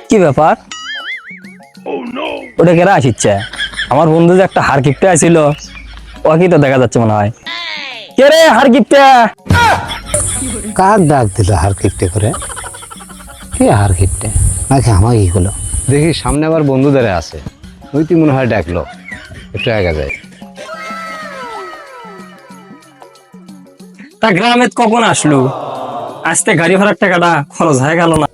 কি ব্যাপার? ওটা কেরা আসিচ্ছে? আমার বন্ধু যে একটা হার কিপটে আসছিল, ওকে তো দেখা যাচ্ছে মনে হয়। কে রে হার কিপটে? কার ডাক দিল হার কিপটে করে? কে হার কিপটে নাকি আমাকে কি হলো? দেখি সামনে আবার বন্ধুদের আছে, ওই তুই মনে হয় ডাকলো, একটু আগে যায়। তা গ্রামে কখন আসলো? আসতে গাড়ি ভাড়ার টাকাটা খরচ হয়ে গেল না?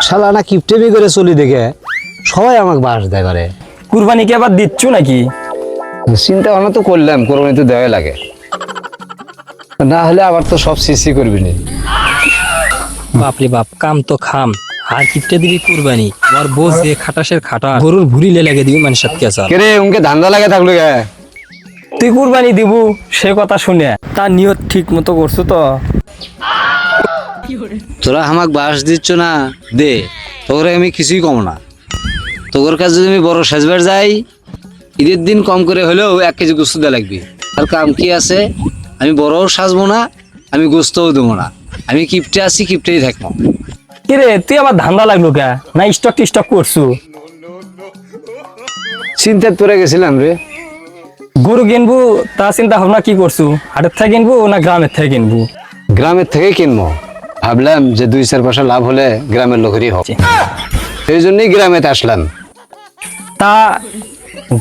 শালা না কিপটেমি করে চলি দেখে সবাই আমাকে বাস দেয় করে। কুরবানি কি আবার দিচ্ছ নাকি? চিন্তা ভাবনা তো করলাম, কোরবানি তো দেওয়াই লাগে, না হলে আবার তো সব সিসি করবি না। বাপরে বাপ, কাম তো খাম। আর কিপটে দিবি কুরবানি, আমার বোঝ দিয়ে খাটাসের খাটা গরুর ভুড়িলে লাগে দিবি মানুষের কেসা। কেরে উনকে ধান্দা লাগে থাকলো গে? তুই কুরবানি দিব সে কথা শুনে তার নিয়ত ঠিক মতো করছো তো? তোরা আমাকে বাস দিচ্ছ না, দে, তোর আমি কিছুই কম না। তোর কাছে যদি আমি বড় সাজবার যাই, ঈদের দিন কম করে হলেও 1 কেজি গোস্ত দেওয়া লাগবে। আর কাম কি আছে, আমি বড়ও সাজবো না, আমি গোস্তও দেবো না, আমি কিপটে আছি, কিপটেই থাকবো। কিরে তুই আবার ধান্দা লাগলো কে? না স্টক টিস্টক করছু? চিন্তায় পড়ে গেছিলাম রে। গরু কিনবো তা চিন্তা ভাবনা কি করছু? হাটের থেকে কিনবো না গ্রামের থেকে কিনবো? গ্রামের থেকে কিনবো, ভাবলাম যে 2-4 পয়সা লাভ হলে গ্রামের লোকেরই হোক, সেই জন্যই গ্রামেতে আসলাম। তা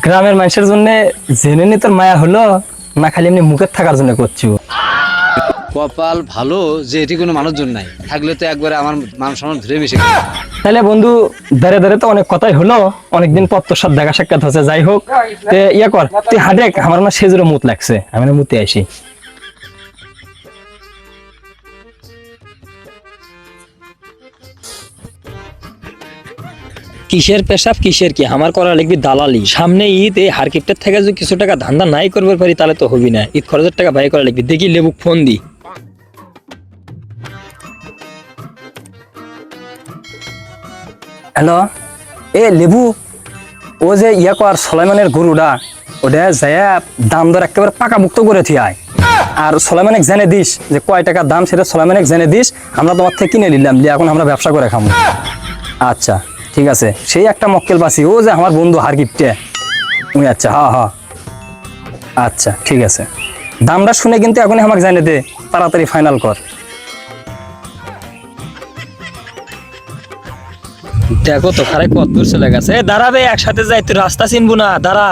গ্রামের মানুষের জন্য জেনে নি তোর মায়া হলো, না খালি এমনি মুখের থাকার জন্য করছু? কপাল ভালো যে এটি কোনো মানুষজন নাই, থাকলে তো একবারে আমার মান সম্মান ধরে বেশি। তাহলে বন্ধু দাঁড়ে দাঁড়ে তো অনেক কথাই হলো, অনেকদিন পর তোর সাথে দেখা সাক্ষাৎ হচ্ছে। যাই হোক, তে ইয়ে কর, তুই হাঁটে, আমার না সেজুরে মুত লাগছে, আমি না মুতে আসি। কিসের পেশাব কিসের কি, আমার করা লিখবি দালালি। সামনে ঈদ, এই হারকিপটের থেকে যদি কিছু টাকা ধান্দা নাই করবে পারি তাহলে তো হবি না। ঈদ খরচের টাকা ভাই করা লিখবি। দেখি লেবু ফোন দি। হ্যালো, এ লেবু, ও যে ইয়া কর সলাইমানের গরুটা, ওটা যায় দাম দর একেবারে পাকা মুক্ত করে থিয়ায়। আর সলাইমানিক জেনে দিস যে কয় টাকা দাম, সেটা সলাইমানিক জেনে দিস। আমরা তোমার থেকে কিনে নিলাম, দিয়ে এখন আমরা ব্যবসা করে খাবো। আচ্ছা ঠিক আছে, সেই একটা মক্কেল পাচ্ছি, ও যে আমার বন্ধু হার গিফটে। আচ্ছা, হ্যাঁ হ্যাঁ, আচ্ছা ঠিক আছে। দামটা শুনে কিন্তু এখনই আমাকে জানিয়ে দে, তাড়াতাড়ি ফাইনাল কর। দেখো তো খারাপ কত দূর চলে গেছে। দাঁড়াবে, একসাথে যাই, তুই রাস্তা চিনবো না, দাঁড়া।